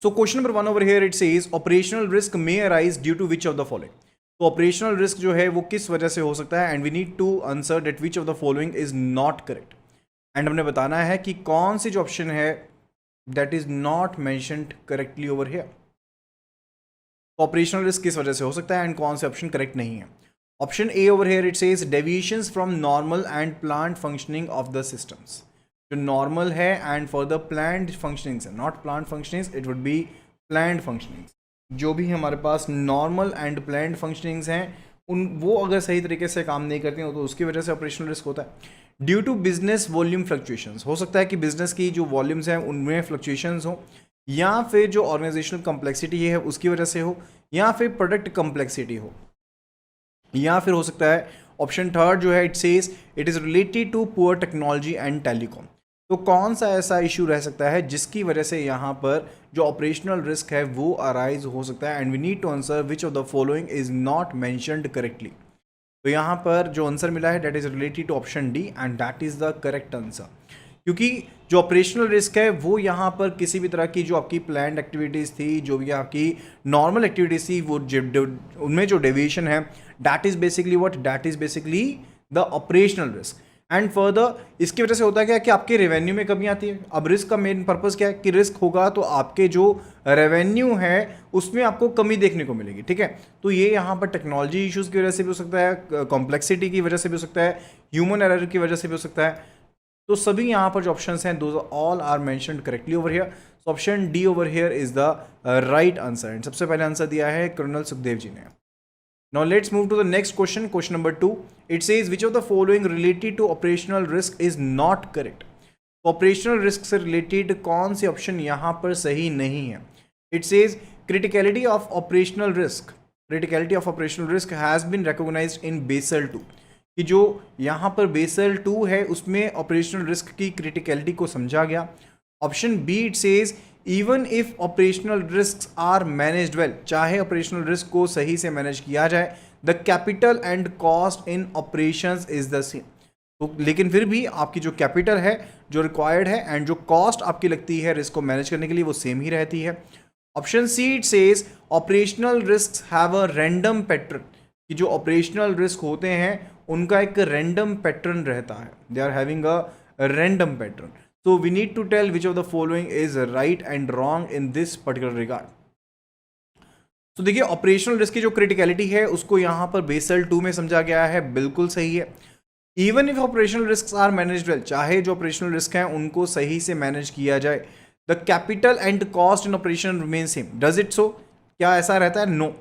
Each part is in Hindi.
So question number 1 over here it says operational risk may arise due to which of the following. तो ऑपरेशनल रिस्क जो है वो किस वजह से हो सकता है, and we need to answer that which of the following is not correct, and हमने बताना है कि कौन सी जो ऑप्शन है that is not mentioned correctly over here. Operational risk किस वजह से हो सकता है एंड कौन से ऑप्शन करेक्ट नहीं है। Option A over here it says deviations from normal and plant functioning of the systems. जो नॉर्मल है and for the plant functionings है, not plant functionings, it would be plant functionings. जो भी हमारे पास नॉर्मल एंड प्लान्ड फंक्शनिंग्स हैं उन वो अगर सही तरीके से काम नहीं करती हैं तो उसकी वजह से ऑपरेशनल रिस्क होता है। Due to business volume fluctuations, हो सकता है कि बिजनेस की जो वॉल्यूम्स हैं उनमें फ्लक्चुएशंस हो, या फिर जो ऑर्गेनाइजेशनल कम्प्लेक्सिटी है उसकी वजह से हो, या फिर प्रोडक्ट कम्प्लेक्सिटी हो, या फिर हो सकता है ऑप्शन थर्ड जो है it says it is related to poor technology and telecom. तो कौन सा ऐसा इशू रह सकता है जिसकी वजह से यहाँ पर जो ऑपरेशनल रिस्क है वो अराइज हो सकता है, and we need to answer which of the following is not mentioned correctly. तो यहाँ पर जो आंसर मिला है that is related to option D and that is the correct answer, क्योंकि जो ऑपरेशनल रिस्क है वो यहाँ पर किसी भी तरह की जो आपकी प्लान्ड एक्टिविटीज़ थी, जो भी आपकी नॉर्मल एक्टिविटीज़ थी, वो उनमें जो डेविएशन है that is basically what, that is basically the operational risk. And further इसकी वजह से होता है क्या कि आपके रेवेन्यू में कमी आती है। अब रिस्क का मेन पर्पस क्या है कि रिस्क होगा तो आपके जो रेवेन्यू है उसमें आपको कमी देखने को मिलेगी, ठीक है। तो ये यहाँ पर टेक्नोलॉजी इश्यूज़ की वजह से भी हो सकता है, कॉम्प्लेक्सिटी की वजह से भी हो सकता है, ह्यूमन एरर की वजह से भी हो सकता है। तो सभी यहाँ पर जो ऑप्शंस हैं those all are mentioned correctly over here. So option D over here is the right answer, and सबसे पहले आंसर दिया है कर्नल सुखदेव जी ने। Now let's move to the next question, question number 2. It says which of the following related to operational risk is not correct. Operational risk से related कौन से ऑप्शन यहाँ पर सही नहीं है। It says criticality of operational risk. Criticality of operational risk has been recognized in Basel 2. कि जो यहाँ पर Basel 2 है उसमें operational risk की criticality को समझा गया। Option B it says even if operational risk are managed well, चाहे ऑपरेशनल रिस्क को सही से मैनेज किया जाए, the capital and cost in operations is the same. तो लेकिन फिर भी आपकी जो कैपिटल है जो रिक्वायर्ड है एंड जो कॉस्ट आपकी लगती है रिस्क को मैनेज करने के लिए वो सेम ही रहती है। Option see it says operational risk have a random pattern, कि जो ऑपरेशनल रिस्क होते हैं उनका एक रैंडम पैटर्न रहता है, they are having a random pattern. So we need to tell which of the following is right and wrong in this particular regard. तो देखिए ऑपरेशनल रिस्क की जो क्रिटिकलिटी है उसको यहाँ पर बेसल 2 में समझा गया है, बिल्कुल सही है। Even if operational risk are managed well, चाहे जो ऑपरेशनल रिस्क हैं उनको सही से मैनेज किया जाए, the capital and cost in operation remain same. Does it so, क्या ऐसा रहता है? नो,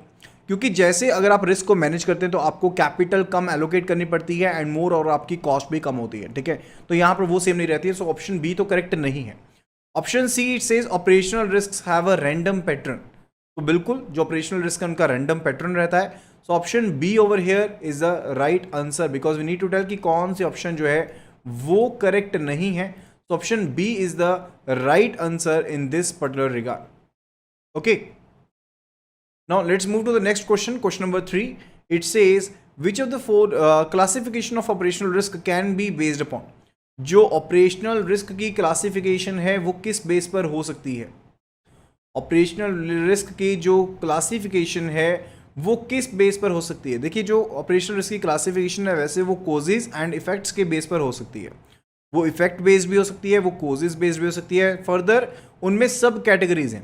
क्योंकि जैसे अगर आप रिस्क को मैनेज करते हैं तो आपको कैपिटल कम एलोकेट करनी पड़ती है एंड मोर, और आपकी कॉस्ट भी कम होती है, ठीक है। तो यहाँ पर वो सेम नहीं रहती है, सो ऑप्शन बी तो करेक्ट नहीं है। Option see it says operational risk have a random pattern, तो बिल्कुल जो ऑपरेशनल रिस्क है उनका रैंडम पैटर्न रहता है। So option B over here is the right answer, because we need to tell कि कौन से ऑप्शन जो है वो करेक्ट नहीं है। So option B is the right answer in this particular regard. Okay, now let's move to the next question, question number 3. It says which of the four classification of operational risk can be based upon. जो ऑपरेशनल रिस्क की क्लासिफिकेशन है वो किस बेस पर हो सकती है? ऑपरेशनल रिस्क की जो क्लासिफिकेशन है वो किस बेस पर हो सकती है? देखिए जो ऑपरेशनल रिस्क की क्लासिफिकेशन है वैसे वो कोजेज एंड इफेक्ट्स के बेस पर हो सकती है, वो इफेक्ट बेस्ड भी हो सकती है, वो कोजेज बेस्ड भी हो सकती है। फर्दर उनमें सब कैटेगरीज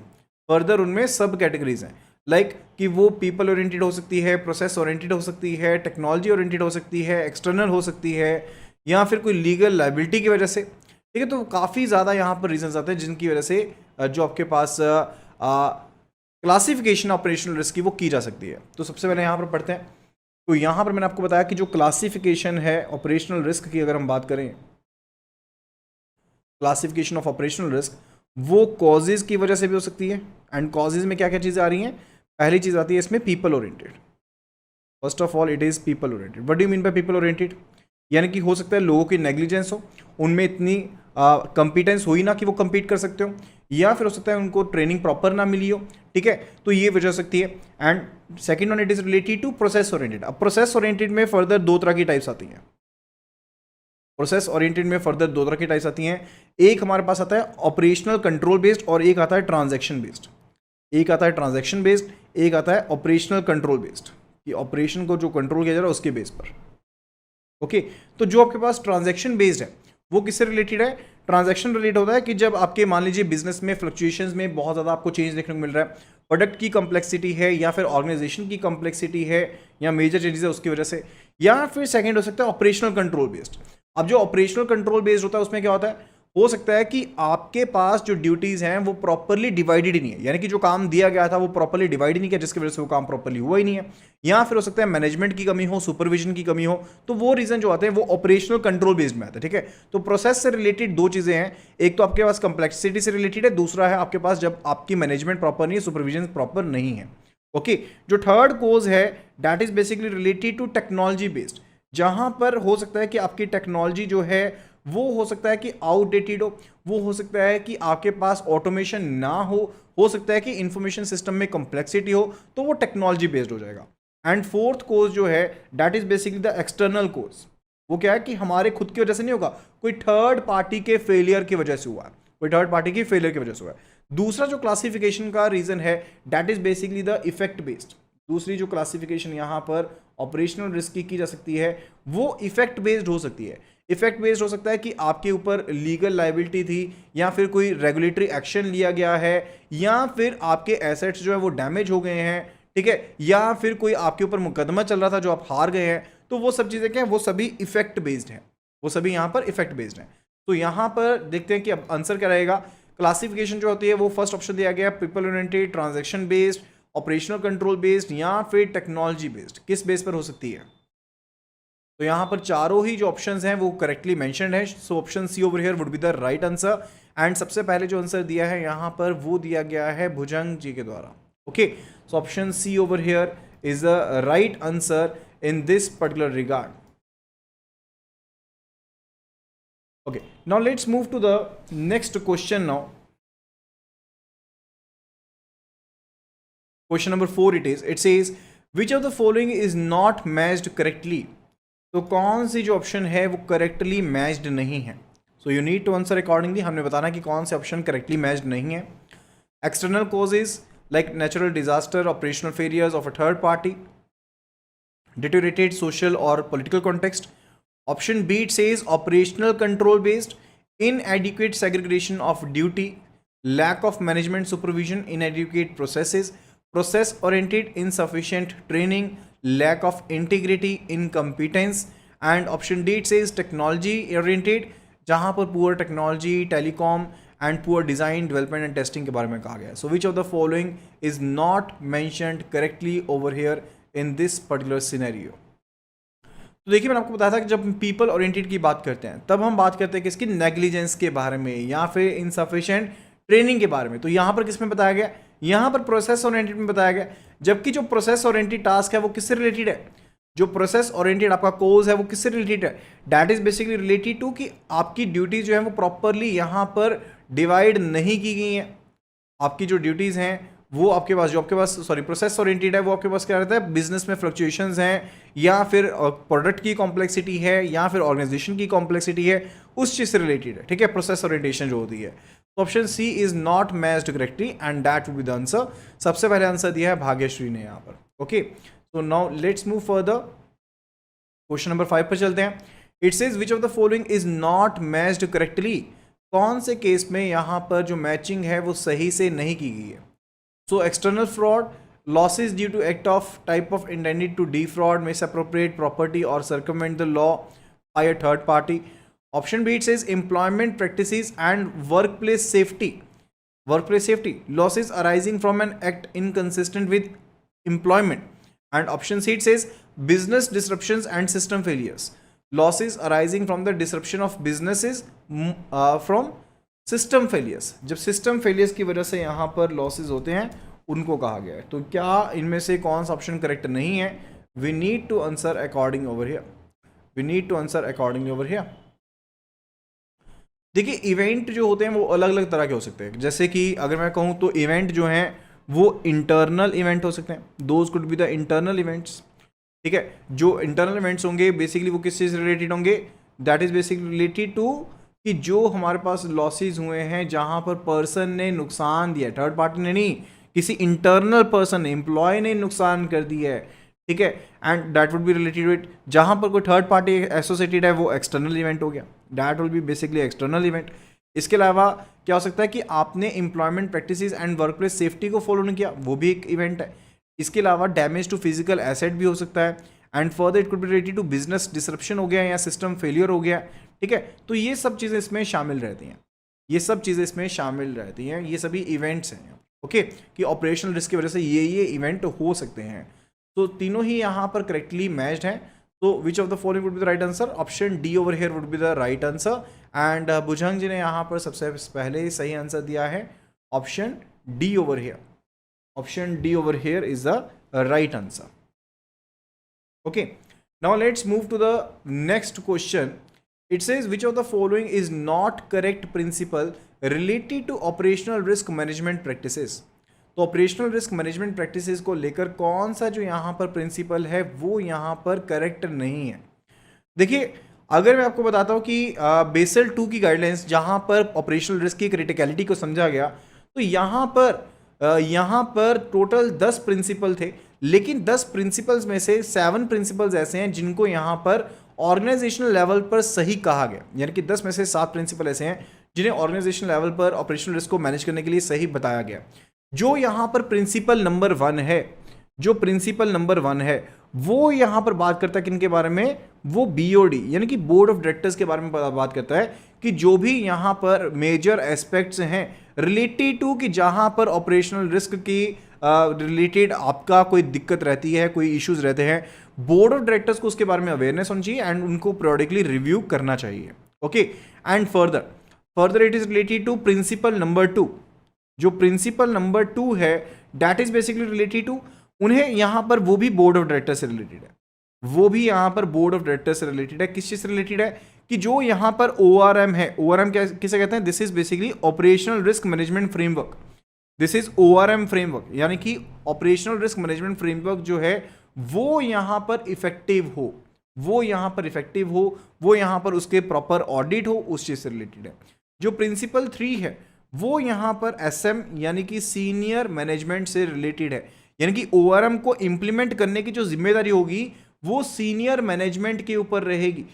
हैं, लाइक कि वो पीपल ओरिएंटेड हो सकती है, प्रोसेस ओरिएंटेड हो सकती है, टेक्नोलॉजी ओरिएंटेड हो सकती है, एक्सटर्नल हो सकती है, या फिर कोई लीगल लाइबिलिटी की वजह से, ठीक है। तो काफ़ी ज़्यादा यहाँ पर रीजंस आते हैं जिनकी वजह से जो आपके पास क्लासिफिकेशन ऑपरेशनल रिस्क की वो की जा सकती है। तो सबसे पहले यहाँ पर पढ़ते हैं। तो यहाँ पर मैंने आपको बताया कि जो क्लासिफिकेशन है ऑपरेशनल रिस्क की, अगर हम बात करें क्लासिफिकेशन ऑफ ऑपरेशनल रिस्क, वो कॉजेज की वजह से भी हो सकती है। एंड कॉजेज में क्या क्या चीज़ें आ रही हैं? पहली चीज़ आती है इसमें people oriented. First of all it is people oriented. What do you mean by people oriented? यानी कि हो सकता है लोगों की नेग्लिजेंस हो, उनमें इतनी कंपिटेंस हो ही ना कि वो compete कर सकते हो, या फिर हो सकता है उनको ट्रेनिंग प्रॉपर ना मिली हो, ठीक है। तो ये वजह हो सकती है। And second one it is related to process oriented. अब प्रोसेस ओरिएंटेड में फर्दर दो तरह की टाइप्स आती हैं। प्रोसेस ओरिएंटेड में फर्दर दो तरह की टाइप्स आती हैं। एक हमारे पास आता है ऑपरेशनल कंट्रोल बेस्ड और एक आता है ट्रांजैक्शन बेस्ड। एक आता है ट्रांजैक्शन बेस्ड, एक आता है ऑपरेशनल कंट्रोल बेस्ड, कि ऑपरेशन को जो कंट्रोल किया जा रहा है उसके बेस पर। ओके, तो जो आपके पास ट्रांजैक्शन बेस्ड है वो किससे रिलेटेड है? ट्रांजैक्शन रिलेटेड होता है कि जब आपके मान लीजिए बिजनेस में फ्लक्चुएशंस में बहुत ज़्यादा आपको चेंज देखने को मिल रहा है, प्रोडक्ट की कम्प्लेक्सिटी है या फिर ऑर्गेनाइजेशन की कम्प्लेक्सिटी है या मेजर चेंजेस है उसकी वजह से, या फिर सेकंड हो सकता है ऑपरेशनल कंट्रोल बेस्ड। अब जो ऑपरेशनल कंट्रोल बेस्ड होता है उसमें क्या होता है, हो सकता है कि आपके पास जो ड्यूटीज हैं वो प्रॉपरली डिवाइडेड ही नहीं है, यानी कि जो काम दिया गया था वो प्रॉपरली डिवाइड नहीं किया, जिसकी वजह से वो काम प्रॉपरली हुआ ही नहीं है, या फिर हो सकता है मैनेजमेंट की कमी हो, सुपरविजन की कमी हो, तो वो रीजन जो आते हैं वो ऑपरेशनल कंट्रोल बेस्ड में आते हैं। ठीक है, तो प्रोसेस से रिलेटेड दो चीजें हैं, एक तो आपके पास कंप्लेक्सिटी से रिलेटेड है, दूसरा है आपके पास जब आपकी मैनेजमेंट प्रॉपर नहीं है, सुपरविजन प्रॉपर नहीं है। ओके, जो थर्ड कोज है that is basically related to technology based, जहां पर हो सकता है कि आपकी टेक्नोलॉजी जो है वो हो सकता है कि आउटडेटेड हो, वो हो सकता है कि आपके पास ऑटोमेशन ना हो सकता है कि इंफॉर्मेशन सिस्टम में कॉम्प्लेक्सिटी हो, तो वो टेक्नोलॉजी बेस्ड हो जाएगा। एंड फोर्थ कोर्स जो है that is basically the external course, वो क्या है कि हमारे खुद की वजह से नहीं होगा, कोई थर्ड पार्टी के फेलियर की वजह से हुआ है, कोई थर्ड पार्टी की फेलियर की वजह से हुआ है। दूसरा जो क्लासिफिकेशन का रीजन है that is basically the effect based, दूसरी जो क्लासिफिकेशन यहां पर ऑपरेशनल रिस्क की जा सकती है वो इफेक्ट बेस्ड हो सकती है। इफेक्ट बेस्ड हो सकता है कि आपके ऊपर लीगल लाइबिलिटी थी या फिर कोई रेगुलेटरी एक्शन लिया गया है या फिर आपके एसेट्स जो है वो डैमेज हो गए हैं, ठीक है, या फिर कोई आपके ऊपर मुकदमा चल रहा था जो आप हार गए हैं, तो वो सब चीज़ें क्या है, वो सभी इफेक्ट बेस्ड हैं, वो सभी यहाँ पर इफेक्ट बेस्ड हैं। तो यहाँ पर देखते हैं कि अब आंसर क्या रहेगा। क्लासिफिकेशन जो होती है वो फर्स्ट ऑप्शन दिया गया, people oriented, transaction based, operational control based या फिर टेक्नोलॉजी बेस्ड, किस बेस पर हो सकती है? तो यहाँ पर चारों ही जो ऑप्शंस हैं वो करेक्टली मेंशन्ड है, so option C over here would be the right answer. And सबसे पहले जो आंसर दिया है यहाँ पर वो दिया गया है भुजंग जी के द्वारा। Okay, so option C over here is the right answer in this particular regard. Okay, now let's move to the next question now. Question number 4 it is. It says which of the following is not matched correctly? तो कौन सी जो ऑप्शन है वो करेक्टली मैच्ड नहीं है? So you need to answer accordingly, हमने बताना कि कौन से ऑप्शन करेक्टली मैच्ड नहीं है। External causes like natural disaster, operational failures of a third party, deteriorated social और political context. Option B it says operational control based, inadequate segregation of duty, lack of management supervision, inadequate processes, process oriented, insufficient training, lack of integrity, incompetence, and option D it says technology oriented, जहाँ पर poor technology, telecom and poor design, development and testing के बारे में कहा गया है। So which of the following is not mentioned correctly over here in this particular scenario? तो देखिए मैंने आपको बताया था कि जब पीपल ओरिएंटेड की बात करते हैं तब हम बात करते हैं किसकी, नेग्लिजेंस के बारे में या फिर इनसफिशिएंट ट्रेनिंग के बारे में। तो यहाँ पर किस में बताया गया, यहाँ पर प्रोसेस ओरिएंटेड में बताया गया, जबकि जो प्रोसेस ओरिएंटेड टास्क है वो किससे रिलेटेड है, जो प्रोसेस ओरिएंटेड आपका कोर्स है वो किससे रिलेटेड है, that is basically related to कि आपकी ड्यूटीज जो है वो प्रॉपरली यहाँ पर डिवाइड नहीं की गई हैं। आपकी जो ड्यूटीज़ हैं वो आपके पास, जो आपके पास सॉरी प्रोसेस ओरिएंटेड है वो आपके पास क्या रहता है, बिजनेस में फ्लक्चुएशंस हैं या फिर प्रोडक्ट की कॉम्प्लेक्सिटी है या फिर ऑर्गेनाइजेशन की कॉम्प्लेक्सिटी है, उस चीज़ से रिलेटेड है। ठीक है, प्रोसेस ओरिएंटेशन जो होती है। तो option C is not matched correctly and that would be the answer. सबसे पहले आंसर दिया है भाग्यश्री ने यहाँ पर। Okay, so now let's move further, question number 5 पर चलते हैं। It says which of the following is not matched correctly, कौन से केस में यहाँ पर जो मैचिंग है वो सही से नहीं की गई है। So external fraud, losses due to act of type of intended to defraud, misappropriate property or circumvent the law by a third party. Option B it says employment practices and workplace safety. Workplace safety, losses arising from an act inconsistent with employment. And option C it says business disruptions and system failures. Losses arising from the disruption of businesses from system failures, जब सिस्टम फेलियर्स की वजह से यहाँ पर लॉसेज होते हैं उनको कहा गया है। तो क्या इनमें से कौन सा ऑप्शन करेक्ट नहीं है? We need to answer according over here, we need to answer according over here. देखिए इवेंट जो होते हैं वो अलग अलग तरह के हो सकते हैं, जैसे कि अगर मैं कहूँ तो इवेंट जो हैं वो इंटरनल इवेंट हो सकते हैं, those could be the internal events. ठीक है, जो इंटरनल इवेंट्स होंगे बेसिकली वो किस चीज़ से रिलेटेड होंगे, that is basically related to कि जो हमारे पास लॉसेज हुए हैं जहां पर पर्सन ने नुकसान दिया, थर्ड पार्टी ने नहीं, किसी इंटरनल पर्सन ने, एम्प्लॉय ने नुकसान कर दिया है, ठीक है, and that would be related to it. जहां पर कोई थर्ड पार्टी एसोसिएटेड है वो एक्सटर्नल इवेंट हो गया, that will be basically external event. इसके अलावा क्या हो सकता है कि आपने employment practices and workplace safety को फॉलो नहीं किया, वो भी एक इवेंट है। इसके अलावा डैमेज टू फिजिकल एसेट भी हो सकता है, and further it could be related to business disruption हो गया या सिस्टम फेलियर हो गया, ठीक है। तो ये सब चीज़ें इसमें शामिल रहती हैं, ये सब चीज़ें इसमें शामिल रहती हैं, ये सभी इवेंट्स हैं, ओके, कि ऑपरेशनल रिस्क की वजह से ये इवेंट हो सकते हैं। तो तीनों ही यहाँ पर करेक्टली मैच्ड हैं। तो which of the following would be the right answer? Option D over here would be the right answer. And Bhujang ji ने यहाँ पर सबसे पहले सही आंसर दिया है option D over here. Option D over here is the right answer. Okay, now let's move to the next question. It says which of the following is not correct principle related to operational risk management practices? तो ऑपरेशनल रिस्क मैनेजमेंट प्रैक्टिसेस को लेकर कौन सा जो यहाँ पर प्रिंसिपल है वो यहाँ पर करेक्ट नहीं है। देखिए, अगर मैं आपको बताता हूँ कि बेसल 2 की गाइडलाइंस जहाँ पर ऑपरेशनल रिस्क की क्रिटिकलिटी को समझा गया, तो यहाँ पर टोटल 10 प्रिंसिपल थे, लेकिन 10 प्रिंसिपल्स में से 7 प्रिंसिपल्स ऐसे हैं जिनको यहाँ पर ऑर्गेनाइजेशनल लेवल पर सही कहा गया, यानी कि 10 में से 7 प्रिंसिपल ऐसे हैं जिन्हें ऑर्गेनाइजेशनल लेवल पर ऑपरेशनल रिस्क को मैनेज करने के लिए सही बताया गया। जो यहाँ पर प्रिंसिपल नंबर 1 है, जो प्रिंसिपल नंबर 1 है वो यहाँ पर बात करता है किन के बारे में? वो BOD यानी कि बोर्ड ऑफ डायरेक्टर्स के बारे में बात करता है कि जो भी यहाँ पर मेजर एस्पेक्ट्स हैं रिलेटेड टू कि जहाँ पर ऑपरेशनल रिस्क की रिलेटेड आपका कोई दिक्कत रहती है, कोई इश्यूज रहते हैं, बोर्ड ऑफ डायरेक्टर्स को उसके बारे में अवेयरनेस होनी चाहिए एंड उनको पीरियडिकली रिव्यू करना चाहिए, okay. And further it is related to principle number 2। जो प्रिंसिपल नंबर 2 है that is basically related to, उन्हें यहां पर वो भी बोर्ड ऑफ डायरेक्टर से रिलेटेड है, वो भी यहां पर बोर्ड ऑफ डायरेक्टर से रिलेटेड है। किस चीज से रिलेटेड है? कि जो यहां पर ORM है, ORM क्या किसे कहते हैं? This is basically operational risk management framework. This is ORM framework, यानी कि ऑपरेशनल रिस्क मैनेजमेंट फ्रेमवर्क जो है वो यहां पर इफेक्टिव हो, वो यहां पर इफेक्टिव हो, वो यहां पर उसके प्रॉपर ऑडिट हो, उस चीज से रिलेटेड है। जो प्रिंसिपल 3 है वो यहां पर SM यानी कि सीनियर मैनेजमेंट से रिलेटेड है, यानी कि ORM को इंप्लीमेंट करने की जो जिम्मेदारी होगी वो सीनियर मैनेजमेंट के ऊपर रहेगी।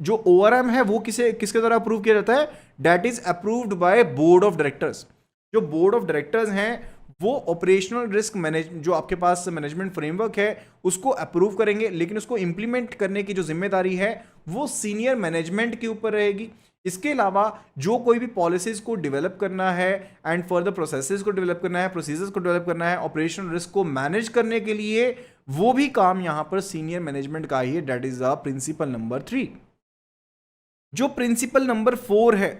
जो ORM है वो किसके द्वारा अप्रूव किया जाता है? That is approved by board of directors. जो बोर्ड ऑफ डायरेक्टर्स हैं वो ऑपरेशनल रिस्क मैनेज जो आपके पास मैनेजमेंट फ्रेमवर्क है उसको अप्रूव करेंगे, लेकिन उसको इंप्लीमेंट करने की जो जिम्मेदारी है वो सीनियर मैनेजमेंट के ऊपर रहेगी। इसके अलावा जो कोई भी पॉलिसीज को डेवलप करना है एंड फर्दर प्रोसेसेस को डेवलप करना है, प्रोसीजर्स को डेवलप करना है, ऑपरेशनल रिस्क को मैनेज करने के लिए, वो भी काम यहां पर सीनियर मैनेजमेंट का ही है। That is the principle number 3। जो प्रिंसिपल नंबर 4 है,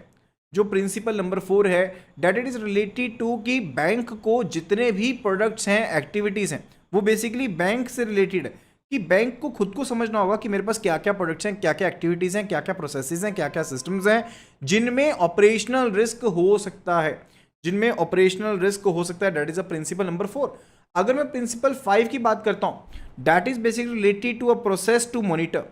जो प्रिंसिपल नंबर 4 है that it is related to कि बैंक को जितने भी प्रोडक्ट्स हैं, एक्टिविटीज हैं, वो बेसिकली बैंक से रिलेटेड है। कि बैंक को खुद को समझना होगा कि मेरे पास क्या क्या प्रोडक्ट्स हैं, क्या क्या एक्टिविटीज हैं, क्या क्या प्रोसेसेस हैं, क्या क्या सिस्टम्स हैं जिनमें ऑपरेशनल रिस्क हो सकता है, जिनमें ऑपरेशनल रिस्क हो सकता है। That is a principle number 4। अगर मैं प्रिंसिपल 5 की बात करता हूं, that is basically related to a process to monitor,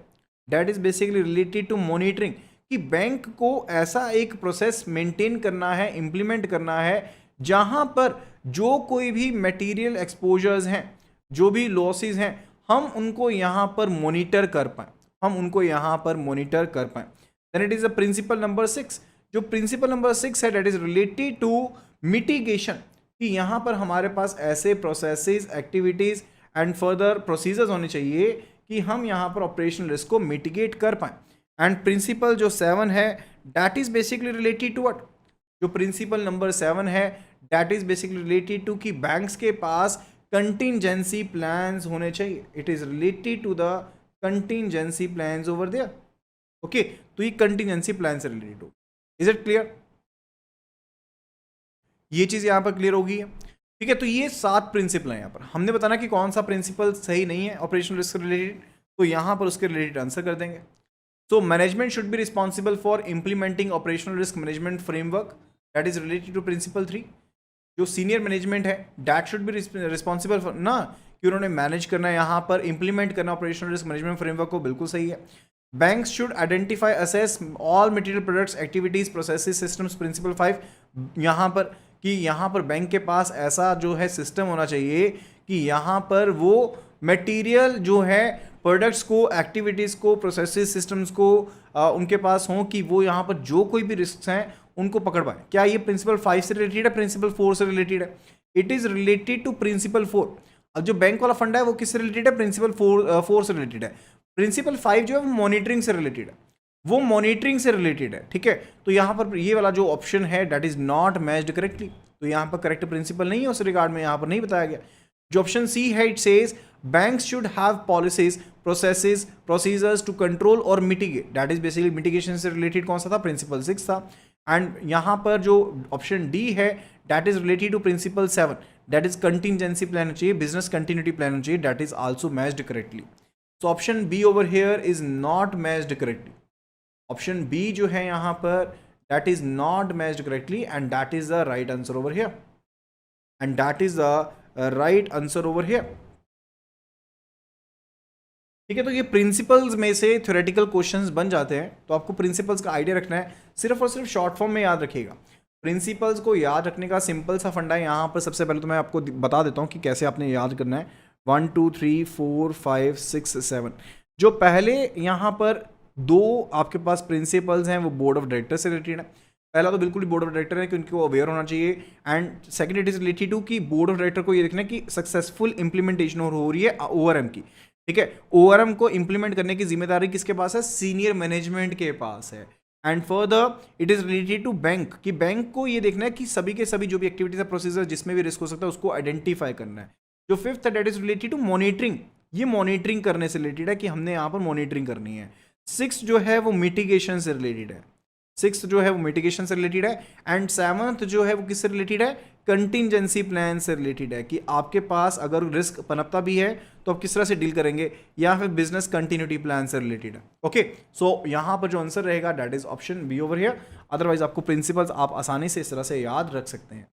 that is basically related to monitoring, कि बैंक को ऐसा एक प्रोसेस मेंटेन करना है, इंप्लीमेंट करना है जहां पर जो कोई भी मटेरियल एक्सपोजर्स हैं, जो भी लॉसेस हैं, हम उनको यहां पर मॉनिटर कर पाए, हम उनको यहां पर मॉनिटर कर पाए। Then it is a principle number 6। जो प्रिंसिपल नंबर 6 है that is related to mitigation, कि यहां पर हमारे पास ऐसे processes, activities and further procedures होने चाहिए कि हम यहां पर ऑपरेशनल रिस्क को मिटिगेट कर पाए। एंड प्रिंसिपल जो 7 है that is basically related to what? जो प्रिंसिपल नंबर 7 है that is basically related to कि बैंक्स के पास कंटिंजेंसी प्लान्स होने चाहिए। It is related to the contingency plans over there, okay. तो ये कंटिंजेंसी प्लान से रिलेटेड हो। Is it clear? ये चीज यहां पर क्लियर होगी, ठीक है। तो ये 7 प्रिंसिपल हैं। यहां पर हमने बताना कि कौन सा प्रिंसिपल सही नहीं है ऑपरेशनल रिस्क रिलेटेड, तो यहां पर उसके रिलेटेड आंसर कर देंगे। So management should be responsible for implementing operational risk management framework that is related to principle 3. जो सीनियर मैनेजमेंट है that should be responsible for ना कि उन्होंने मैनेज करना है, यहाँ पर इंप्लीमेंट करना ऑपरेशनल रिस्क मैनेजमेंट फ्रेमवर्क को, बिल्कुल सही है। Banks should identify assess all material products, activities, processes, systems, principle 5, यहाँ पर कि यहाँ पर बैंक के पास ऐसा जो है सिस्टम होना चाहिए कि यहाँ पर वो मटेरियल जो है प्रोडक्ट्स को, एक्टिविटीज़ को, प्रोसेसेस, सिस्टम्स को उनके पास हों कि वो यहाँ पर जो कोई भी रिस्क हैं उनको पकड़ पाए। क्या ये प्रिंसिपल 5 से रिलेटेड है, प्रिंसिपल 4 से रिलेटेड है? It is related to principle 4। अब जो बैंक वाला फंडा है वो किससे रिलेटेड है? प्रिंसिपल 4 से रिलेटेड है। प्रिंसिपल 5 जो है वो मॉनिटरिंग से रिलेटेड है, वो मॉनिटरिंग से रिलेटेड है, ठीक है। तो यहाँ पर ये वाला जो ऑप्शन है that is not matched correctly, तो यहाँ पर करेक्ट प्रिंसिपल नहीं है उस रिगार्ड में, यहाँ पर नहीं बताया गया। जो ऑप्शन सी है, it says banks should have policies, processes, procedures to control और mitigate, that is basically mitigation से रिलेटेड कौन सा था? प्रिंसिपल 6 था। एंड यहाँ पर जो ऑप्शन डी है that is related to principle 7, that is contingency plan चाहिए, बिजनेस कंटिन्यूटी प्लान चाहिए, that is also matched correctly. So option B over here is not matched correctly. Option B जो है यहाँ पर that is not matched correctly and that is the right answer over here, and that is the right answer over here, ठीक है। तो ये प्रिंसिपल्स में से थ्योरेटिकल क्वेश्चंस बन जाते हैं, तो आपको प्रिंसिपल्स का आइडिया रखना है, सिर्फ और सिर्फ शॉर्ट फॉर्म में याद रखिएगा। प्रिंसिपल्स को याद रखने का सिंपल सा फंडा है यहाँ पर। सबसे पहले तो मैं आपको बता देता हूँ कि कैसे आपने याद करना है। 1 2 3 4 5 6 7 जो पहले यहाँ पर दो आपके पास प्रिंसिपल्स हैं वो बोर्ड ऑफ डायरेक्टर से रिलेटेड है। पहला तो बिल्कुल ही बोर्ड ऑफ डायरेक्टर है कि उनको अवेयर होना चाहिए, and second it is related to कि बोर्ड ऑफ डायरेक्टर को ये देखना है कि सक्सेसफुल इंप्लीमेंटेशन हो रही है ओआरएम की, ठीक है। ओआरएम को इंप्लीमेंट करने की जिम्मेदारी किसके पास है? सीनियर मैनेजमेंट के पास है। And further it is related to bank, कि बैंक को ये देखना है कि सभी के सभी जो भी एक्टिविटीज है, प्रोसीजर जिसमें भी रिस्क हो सकता है उसको आइडेंटिफाई करना है। जो फिफ्थ है that is related to monitoring, ये मॉनिटरिंग करने से रिलेटेड है कि हमने यहाँ पर मॉनिटरिंग करनी है। 6 जो है वो मिटिगेशन से रिलेटेड है, 6 जो है वो मिटिगेशन से रिलेटेड है। एंड 7th जो है वो किससे रिलेटेड है? कंटिजेंसी प्लान से रिलेटेड है, कि आपके पास अगर रिस्क पनपता भी है तो आप किस तरह से डील करेंगे, या फिर बिजनेस कंटिन्यूटी प्लान से रिलेटेड है। ओके, सो यहाँ पर जो आंसर रहेगा that is option B over here. Otherwise आपको प्रिंसिपल्स आप आसानी से इस तरह से याद रख सकते हैं।